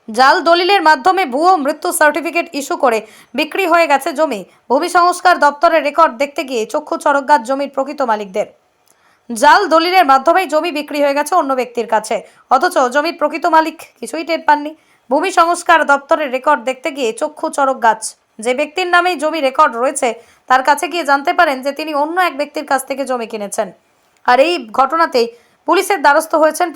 জাল দলিলের মাধ্যমে ভুয়ো মৃত্যু সার্টিফিকেট ইস্যু করে বিক্রি হয়ে গেছে জমি। ভূমি সংস্কার দপ্তরের রেকর্ড দেখতে গিয়ে চক্ষু চড়কগাছ জমির প্রকৃত মালিকদের। জাল দলিলের মাধ্যমেই জমি বিক্রি হয়ে গেছে অন্য ব্যক্তির কাছে, অথচ জমির প্রকৃত মালিক কিছুই টের পাননি। ভূমি সংস্কার দপ্তরের রেকর্ড দেখতে গিয়ে চক্ষু চড়কগাছ। যে ব্যক্তির নামেই জমি রেকর্ড রয়েছে তার কাছে গিয়ে জানতে পারেন যে তিনি অন্য এক ব্যক্তির কাছ থেকে জমি কিনেছেন। আর এই ঘটনাতেই পুলিশের দ্বারস্থ হয়েছেন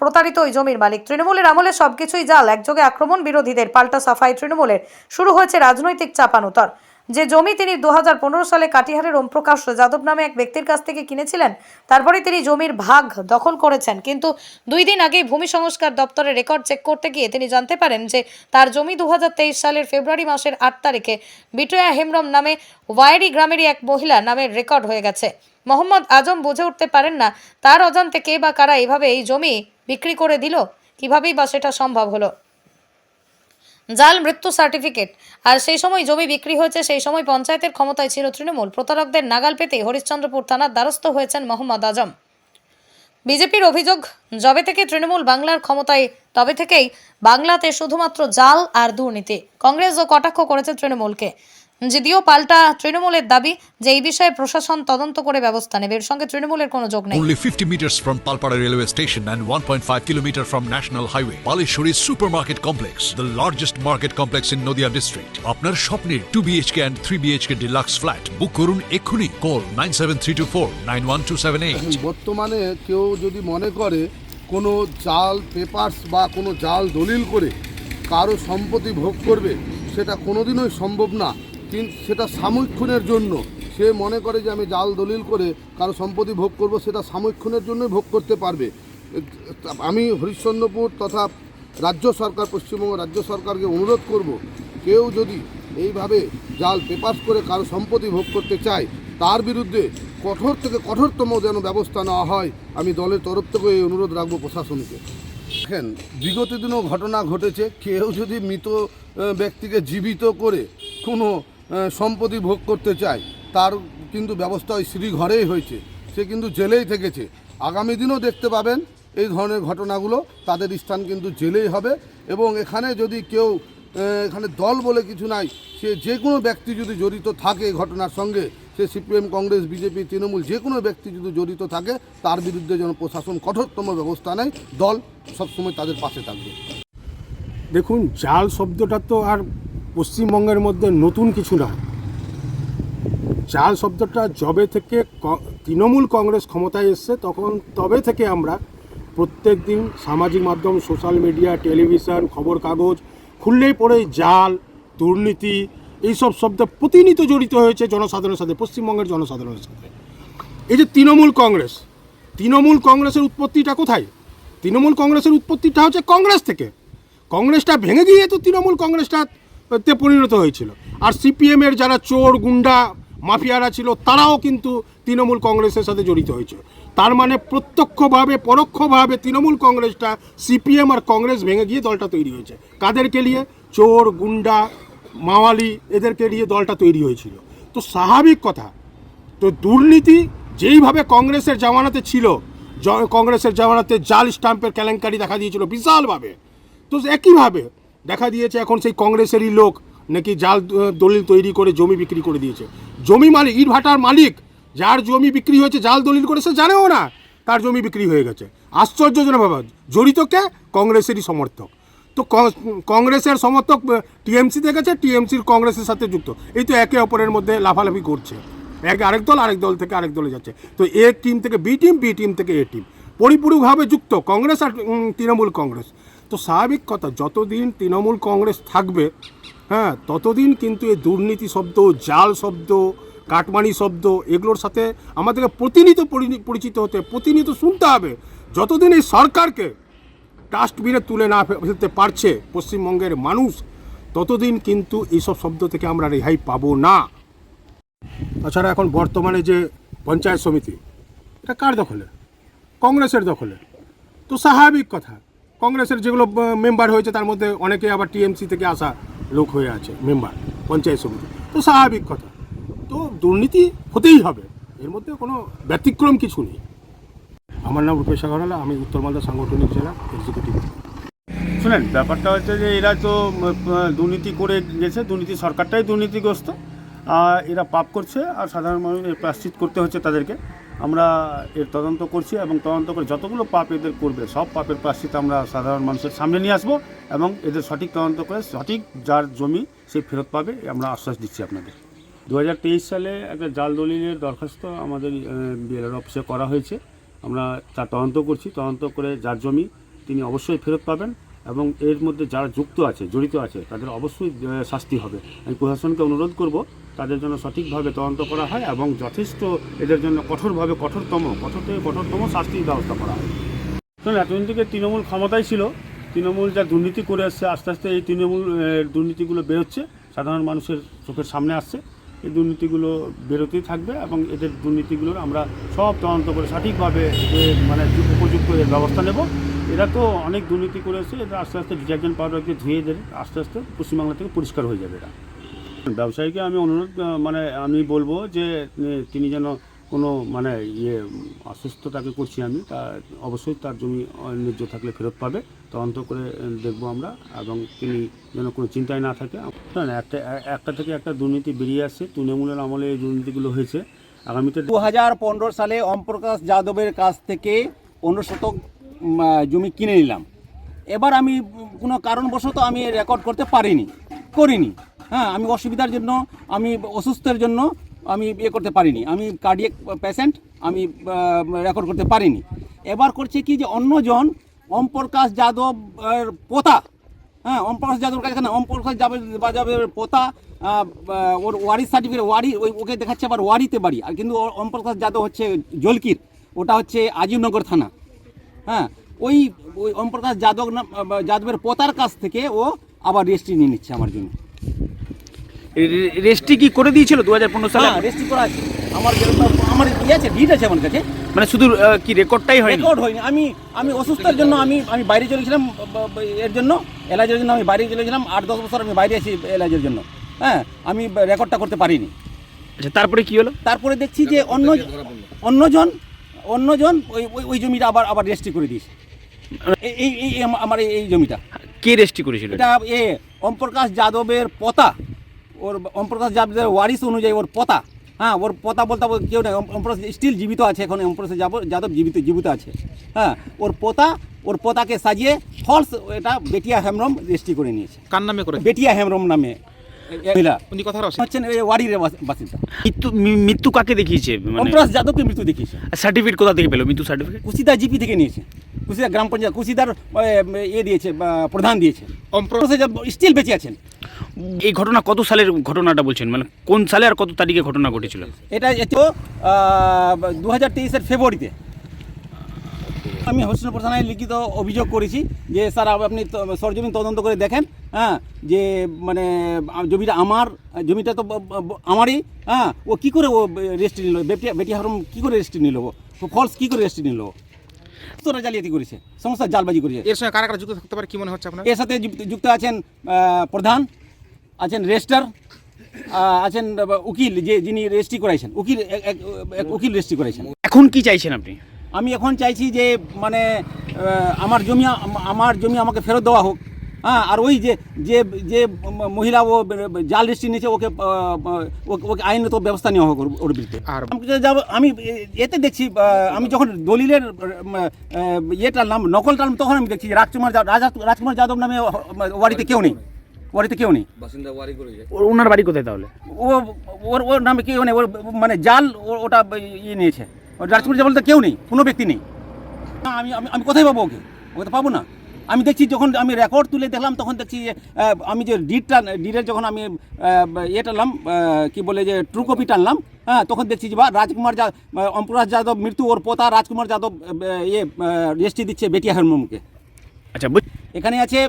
প্রতারিত ওই জমির মালিক। তৃণমূলের আমলে সবকিছুই জাল, একযোগে আক্রমণ বিরোধীদের, পাল্টা সাফাই তৃণমূলের। শুরু হয়েছে রাজনৈতিক চাপানোতর। যে জমি তিনি 2015 সালে কাটিহারের ওমপ্রকাশ যাদব নামে এক ব্যক্তির কাছ থেকে কিনেছিলেন, তারপরে তিনি জমির ভাগ দখল করেছেন। কিন্তু 2 দিন আগেই ভূমি সংস্কার দপ্তরের রেকর্ড চেক করতে গিয়ে তিনি জানতে পারেন যে তার জমি 2023 সালের ফেব্রুয়ারি মাসের 8 তারিখে বিটয়া হেমব্রম নামে ওয়াইরি গ্রামেরই এক মহিলা নামের রেকর্ড হয়ে গেছে। মোহাম্মদ আজম বুঝে উঠতে পারেন না তার অজান্তে কে বা কারা এভাবে এই জমি বিক্রি করে দিল, কিভাবেই বা সেটা সম্ভব হলো। জাল মৃত্যু সার্টিফিকেট। আর সেই সময় জমি বিক্রি হয়েছে, সেই সময় পঞ্চায়েতের ক্ষমতায় ছিল তৃণমূল। প্রতারকদের নাগাল পেতে হরিশ্চন্দ্রপুর থানার দ্বারস্থ হয়েছেন মোহাম্মদ আজম। বিজেপির অভিযোগ, যবে থেকে তৃণমূল বাংলার ক্ষমতায় তবে থেকেই বাংলাতে শুধুমাত্র জাল আর দুর্নীতি। কংগ্রেসও কটাক্ষ করেছে তৃণমূলকে, যদিও পাল্টা তৃণমূলের দাবি যে এই বিষয়ে প্রশাসন তদন্ত করে ব্যবস্থা নেবে। এর সঙ্গে তৃণমূলের কোনো যোগ নেই। Only 50 meters from Palpara railway station and 1.5 kilometer from National Highway, Palishuri Supermarket Complex, the largest market complex in Noida district. আপনার স্বপ্নের 2 BHK and 3 BHK deluxe flat বুক করুন এক্ষুনি। কল 9732491278। বর্তমানে কেউ যদি মনে করে কোনো জাল পেপারস বা কোনো জাল দলিল করে কারো সম্পত্তি ভোগ করবে, সেটা কোনোদিনই সম্ভব না। কিন্তু সেটা সাময়িকক্ষণের জন্য সে মনে করে যে আমি জাল দলিল করে কারো সম্পত্তি ভোগ করব, সেটা সাময়িকক্ষণের জন্যই ভোগ করতে পারবে। আমি হরিশ্চন্দ্রপুর তথা রাজ্য সরকার, পশ্চিমবঙ্গ রাজ্য সরকারকে অনুরোধ করব, কেউ যদি এইভাবে জাল পেপারস করে কারো সম্পত্তি ভোগ করতে চায় তার বিরুদ্ধে কঠোর থেকে কঠোরতম যেন ব্যবস্থা নেওয়া হয়। আমি দলের তরফ থেকে এই অনুরোধ রাখবো প্রশাসনকে। দেখেন, বিগত দিনেও ঘটনা ঘটেছে, কেউ যদি মৃত ব্যক্তিকে জীবিত করে কোনো সম্পত্তি ভোগ করতে চায় তার কিন্তু ব্যবস্থা ওই শ্রীঘরেই হয়েছে, সে কিন্তু জেলেই থেকেছে। আগামী দিনও দেখতে পাবেন এই ধরনের ঘটনাগুলো, তাদের স্থান কিন্তু জেলেই হবে। এবং এখানে যদি কেউ এখানে দল বলে কিছু নাই, সে যে কোনো ব্যক্তি যদি জড়িত থাকে ঘটনার সঙ্গে, সে সিপিএম, কংগ্রেস, বিজেপি, তৃণমূল, যে কোনো ব্যক্তি যদি জড়িত থাকে তার বিরুদ্ধে যেন প্রশাসন কঠোরতম ব্যবস্থা নেয়। দল সবসময় তাদের পাশে থাকবে। দেখুন, জাল শব্দটা তো আর পশ্চিমবঙ্গের মধ্যে নতুন কিছু না। জাল শব্দটা যবে থেকে তৃণমূল কংগ্রেস ক্ষমতায় এসছে তবে থেকে আমরা প্রত্যেক দিন সামাজিক মাধ্যম, সোশ্যাল মিডিয়া, টেলিভিশন, খবর কাগজ খুললেই পড়ে জাল, দুর্নীতি এইসব শব্দ প্রতিনিয়ত জড়িত হয়েছে জনসাধারণের সাথে, পশ্চিমবঙ্গের জনসাধারণের সাথে। এই যে তৃণমূল কংগ্রেসের উৎপত্তিটা কোথায়? তৃণমূল কংগ্রেসের উৎপত্তিটা হচ্ছে কংগ্রেস থেকে। কংগ্রেসটা ভেঙে গিয়ে তো তৃণমূল কংগ্রেসটাতে পরিণত হয়েছিল। আর সিপিএমের যারা চোর, গুন্ডা, মাফিয়ারা ছিল তারাও কিন্তু তৃণমূল কংগ্রেসের সাথে জড়িত হয়েছে। তার মানে প্রত্যক্ষভাবে পরোক্ষভাবে তৃণমূল কংগ্রেসটা, সিপিএম আর কংগ্রেস ভেঙে গিয়ে দলটা তৈরি হয়েছে। কাদেরকে নিয়ে? চোর, গুন্ডা, মাওয়ালি, এদেরকে নিয়ে দলটা তৈরি হয়েছিল। তো স্বাভাবিক কথা। তো দুর্নীতি যেইভাবে কংগ্রেসের জামানাতে ছিল, কংগ্রেসের জামানাতে জাল স্ট্যাম্পের কেলেঙ্কারি দেখা দিয়েছিল বিশালভাবে, তো একইভাবে দেখা দিয়েছে এখন সেই কংগ্রেসেরই লোক নাকি জাল দলিল তৈরি করে জমি বিক্রি করে দিয়েছে। জমি মালিক, ইটভাটার মালিক, যার জমি বিক্রি হয়েছে জাল দলিল করে, সে জানেও না তার জমি বিক্রি হয়ে গেছে। আশ্চর্যজনকভাবে জড়িত কে? কংগ্রেসেরই সমর্থক। তো কংগ্রেসের সমর্থক টিএমসিতে গেছে, টিএমসির কংগ্রেসের সাথে যুক্ত। এই তো একে অপরের মধ্যে লাফালাফি করছে। আরেক দল থেকে আরেক দলে যাচ্ছে। তো এ টিম থেকে বি টিম, বি টিম থেকে এ টিম, পরিপূরকভাবে যুক্ত কংগ্রেস আর তৃণমূল কংগ্রেস। তো স্বাভাবিক কথা, যতদিন তৃণমূল কংগ্রেস থাকবে, হ্যাঁ, ততদিন কিন্তু এই দুর্নীতি শব্দ, জাল শব্দ, কাটমানি শব্দ, এগুলোর সাথে আমাদেরকে প্রতিনিয়ত পরিচিত হতে, প্রতিনিয়ত শুনতে হবে। যতদিন এই সরকারকে ডাস্টবিনে তুলে না ফেলতে পারছে পশ্চিমবঙ্গের মানুষ, ততদিন কিন্তু এইসব শব্দ থেকে আমরা রেহাই পাবো না। তাছাড়া এখন বর্তমানে যে পঞ্চায়েত সমিতি, এটা কার দখলে? কংগ্রেসের দখলে। তো স্বাভাবিক কথা, কংগ্রেসের যেগুলো মেম্বার হয়েছে তার মধ্যে অনেকে আবার টিএমসি থেকে আসা লোক হয়ে আছে মেম্বার পঞ্চায়েত সমিতি। তো স্বাভাবিক কথা, তো দুর্নীতি হতেই হবে, এর মধ্যে কোনো ব্যতিক্রম কিছু নেই। আমার নাম রূপেশ আগরওয়ালা, আমি উত্তর মালদা সাংগঠনিক জেলা এক্সিকিউটিভ। শুনেন, ব্যাপারটা হচ্ছে যে এরা তো দুর্নীতি করে গেছে, দুর্নীতি সরকারটাই দুর্নীতিগ্রস্ত, আর এরা পাপ করছে আর সাধারণ মানুষ এর প্রায়শ্চিত করতে হচ্ছে তাদেরকে। আমরা এর তদন্ত করছি এবং তদন্ত করে যতগুলো পাপ এদের করবে সব পাপের প্রায়শ্চিত আমরা সাধারণ মানুষের সামনে নিয়ে আসবো এবং এদের সঠিক তদন্ত করে সঠিক যার জমি সে ফেরত পাবে, আমরা আশ্বাস দিচ্ছি আপনাদের। 2023 সালে একটা জাল দলিলের দরখাস্ত আমাদের বিএলআর অফিসে করা হয়েছে। আমরা তার তদন্ত করছি, তদন্ত করে যার জমি তিনি অবশ্যই ফেরত পাবেন এবং এর মধ্যে যারা যুক্ত আছে, জড়িত আছে, তাদের অবশ্যই শাস্তি হবে। আমি প্রশাসনকে অনুরোধ করব তাদের জন্য সঠিকভাবে তদন্ত করা হয় এবং যথেষ্ট এদের জন্য কঠোর থেকে কঠোরতম শাস্তির ব্যবস্থা করা হয়। শুনুন, এতদিন থেকে তৃণমূল ক্ষমতায় ছিল, তৃণমূল যা দুর্নীতি করে আসছে, আস্তে আস্তে এই তৃণমূল দুর্নীতিগুলো বেরোচ্ছে, সাধারণ মানুষের চোখের সামনে আসছে। এই দুর্নীতিগুলো বেরোতেই থাকবে এবং এদের দুর্নীতিগুলোর আমরা সব তদন্ত করে সঠিকভাবে মানে উপযুক্ত এর ব্যবস্থা নেব। এরা তো অনেক দুর্নীতি করেছে, এরা আস্তে আস্তে ডিটারজেন্ট পাউডার দিয়ে ধুয়ে দেবে, আস্তে আস্তে পশ্চিমবাংলা থেকে পরিষ্কার হয়ে যাবে এরা। ব্যবসায়ীকে আমি অনুরোধ আমি বলবো যে তিনি যেন কোনো অসুস্থতাকে করছি আমি, তা অবশ্যই তার জমি ন্যায্য থাকলে ফেরত পাবে, তদন্ত করে দেখব আমরা, এবং তিনি যেন কোনো চিন্তায় না থাকে। একটা থেকে একটা দুর্নীতি বেরিয়ে আসছে, তৃণমূলের আমলে এই দুর্নীতিগুলো হয়েছে। আগামীতে 2015 সালে ওমপ্রকাশ যাদবের কাছ থেকে 15 শতক জমি কিনে নিলাম। এবার আমি কোনো কারণবশত আমি রেকর্ড করতে করিনি। হ্যাঁ, আমি অসুবিধার জন্য, আমি অসুস্থের জন্য আমি করতে পারিনি, আমি কার্ডিয়াক পেশেন্ট, আমি রেকর্ড করতে পারিনি। এবার করছে কি যে অন্যজন ওমপ্রকাশ যাদবের পোতা, হ্যাঁ, ওমপ্রকাশ যাদবের কাছে না, ওমপ্রকাশ যাদবের পোতা, ওর ওয়ারি সার্টিফিকেট, ওকে দেখাচ্ছে আবার ওয়ারিতে বাড়ি, আর কিন্তু ওমপ্রকাশ যাদব হচ্ছে জলকির, ওটা হচ্ছে আজিমনগর থানা। হ্যাঁ, ওই ওমপ্রকাশ যাদবের পোতার কাছ থেকে ও আবার রেজিস্ট্রি নিয়ে নিচ্ছে আমার জন্য। রেজিস্ট্রি কি করে দিয়েছিল 2015 সালে? হ্যাঁ, রেজিস্ট্রি করা আছে, আমার আছে, ডিট আছে আমার কাছে। মানে শুধু কি রেকর্ডটাই হয়নি? রেকর্ড হয়নি। আমি অসুস্থের জন্য আমি বাইরে চলেছিলাম, এর জন্য এলাজের জন্য আমি বাইরে চলেছিলাম, 8-10 বছর আমি বাইরে আছি এলাজের জন্য। হ্যাঁ, আমি রেকর্ডটা করতে পারিনি। আচ্ছা, তারপরে কি হলো? তারপরে দেখছি যে অন্যজন ওই জমিটা আবার রেজিস্ট্রি করে দিয়েছে। আমার এই জমিটা কে রেজিস্ট্রি করেছিল? এটা ওমপ্রকাশ যাদবের পোতা, ওর ওমপ্রকাশ যাদবের ওয়ারিশ অনুযায়ী ওর পোতা। হ্যাঁ, ওর পোতা বলতে কেউ নেই, ওমপ্রকাশ স্টিল জীবিত আছে, এখন ওমপ্রকাশ যাদব জীবিত আছে। হ্যাঁ, ওর পোতাকে সাজিয়ে ফলস এটা বেটিয়া হেমব্রম রেজিস্ট্রি করে নিয়েছে। কার নামে করে? বেটিয়া হেমব্রম নামে উনি কথা হচ্ছেন ওয়ারির বাসিন্দা। মৃত্যু কাকে দেখিয়েছে? ওমপ্রকাশ যাদবকে মৃত্যু দেখিয়েছে। সার্টিফিকেট কোথা থেকে পেলো মৃত্যু সার্টিফিকেট? কুশিদা জিপি থেকে নিয়েছে, কুশিদা গ্রাম পঞ্চায়েত, কুশিদার দিয়েছে, প্রধান দিয়েছে। স্টিল বেঁচে আছেন। এই ঘটনা কত সালের ঘটনাটা বলছেন, মানে কোন সালে আর কত তারিখে ঘটনা ঘটেছিল? এটা 2023-এর ফেব্রুয়ারিতে। আমি হোসেনপুর থানায় লিখিত অভিযোগ করেছি যে স্যার আপনি সরজমিন তদন্ত করে দেখেন, হ্যাঁ, যে মানে জমিটা তো আমারই। হ্যাঁ, ও কী করে ও রেজিস্ট্রি নিল, বেটি হারম কী করে রেজিস্ট্রি নিল, ফলস কী করে রেজিস্ট্রি নিল, তোরা জালিয়াতি করেছে, সমস্ত জালবাজি করেছে। এর সঙ্গে কারা কারা যুক্ত থাকতে পারে কি মনে হচ্ছে আপনার? এর সাথে যুক্ত আছেন প্রধান, আছেন রেজিস্ট্রার, আছেন উকিল, যিনি রেজিস্ট্রি করাইছেন, উকিল রেজিস্ট্রি করাইছেন। এখন কি চাইছেন আপনি? আমি এখন চাইছি যে মানে আমার জমি আমাকে ফেরত দেওয়া হোক। হ্যাঁ, আর ওই যে মহিলা ও জাল রেজিস্ট্রি নিয়েছে ওকে আইনত ব্যবস্থা নেওয়া হোক ওর বিরুদ্ধে। আর আমি এতে দেখছি, আমি যখন দলিলের নকল টানলাম তখন আমি দেখছি রাজকুমার যাদব নামে ওয়ারিতে কেউ নেই, বাসিন্দা ওয়ারি করে যায়। ওনার বাড়ি কোথায় তাহলে? ওর নামে কেউ নেই, ওর মানে জাল ওটা নিয়েছে। রাজকুমার যাদব বলতে কেউ নেই, কোনো ব্যক্তি নেই। আমি কোথায় পাবো ওকে তো পাবো না। আমি দেখছি যখন আমি রেকর্ড তুলে দেখলাম তখন দেখছি আমি যে ডিটের যখন আমি টানলাম, কি বলে যে ট্রু কপি টানলাম, হ্যাঁ, তখন দেখছি যে ওমপ্রকাশ যাদব মৃত্যু, ওর পোতা রাজকুমার যাদব রেজিস্ট্রি দিচ্ছে বেটিয়া হেমব্রমকে। আচ্ছা, এখানে আছে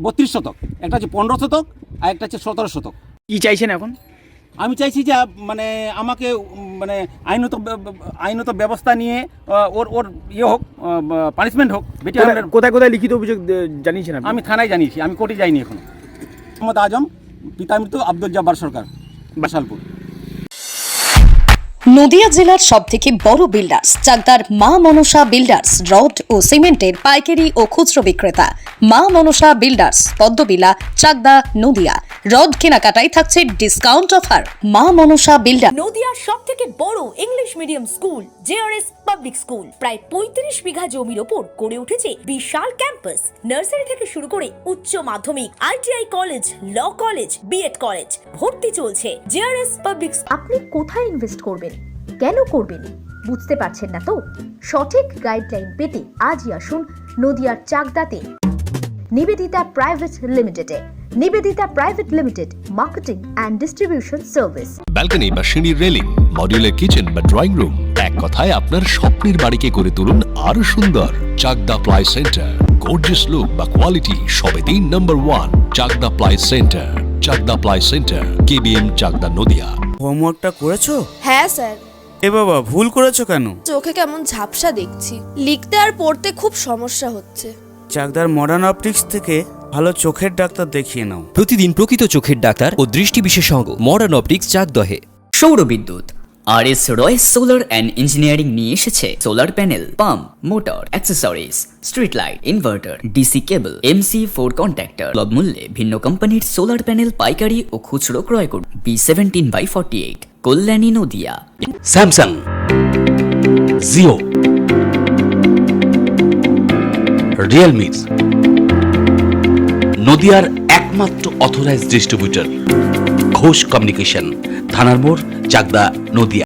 32 শতক, একটা হচ্ছে 15 শতক আর একটা হচ্ছে 17 শতক। কি চাইছেন এখন? আমি চাইছি যে মানে আমাকে মানে আইনত ব্যবস্থা নিয়ে ওর হোক, পানিশমেন্ট হোক। কোথায় কোথায় লিখিত অভিযোগ জানিয়েছেন? আমি থানায় জানিয়েছি, আমি কোর্টে যাইনি এখনো। মোহাম্মদ আজম, পিতা মৃত্যু আব্দুল জব্বার সরকার, বাসালপুর। নদিয়া জেলার সবথেকে বড় বিল্ডার্স চাকদার মা মনসা বিল্ডার্স রড ও সিমেন্টের পাইকারি ও খুচরো বিক্রেতা। মা মনসা বিল্ডার্স পদ্মবিলা চাকদা নদিয়া। রড কেনাকাটায় থাকছে ডিসকাউন্ট অফার। মা মনসা বিল্ডার। নদিয়ার সবথেকে বড় English medium school JRS public school প্রায় 35 বিঘা জমির ওপর গড়ে উঠেছে বিশাল ক্যাম্পাস। নার্সারি থেকে শুরু করে উচ্চ মাধ্যমিক, ITI college, law college, BEd college ভর্তি চলছে। JRS public. আপনি কোথায় ইনভেস্ট করবেন, কেন করবেন বুঝতে পারছেন না তো? সঠিক গাইডলাইন পেতে আজই আসুন নদিয়ার চাকদাতে নিবেদিতা প্রাইভেট লিমিটেডে। Nivedita private limited, marketing and distribution service. Balcony বা সিঁড়ির রেলিং, মডিউলার কিচেন বা ড্রয়িং রুম, এক কথায় আপনার স্বপ্নের বাড়িকে করে তুলুন আরো সুন্দর। Chakdah ply centre, gorgeous look বা কোয়ালিটি সবে 3 number 1 Chakdah ply centre. Chakdah ply centre, KBM Chakdah Nadia. হোমওয়ার্কটা করেছো? হ্যাঁ স্যার। এ বাবা, ভুল করেছো কেন? চোখে কেমন ঝাপসা দেখছি, লিখতে আর পড়তে খুব সমস্যা হচ্ছে। চাকদার মডার্ন অপটিক্স থেকে ভালো চোখের ডাক্তার দেখিয়ে নাও। প্রতিদিন প্রকৃত চোখের ডাক্তার ও দৃষ্টি বিশেষজ্ঞ মডার্ন অপটিক্স চাকদহে। সৌর বিদ্যুৎ RS Roy solar and engineering নিয়ে এসেছে solar panel, pump, motor, accessories, street light, inverter, DC কেবল, MC4 কন্ট্যাক্টর। সুলভ মূল্যে ভিন্ন কোম্পানির সোলার প্যানেল পাইকারি ও খুচরো ক্রয় করুন। B17/48 Kalyani Nadia. Samsung, Jio, Realme, নদিয়ার একমাত্র অথরাইজড ডিস্ট্রিবিউটর ঘোষ কমিউনিকেশন, থানার মোড়, চাকদা, নদিয়া।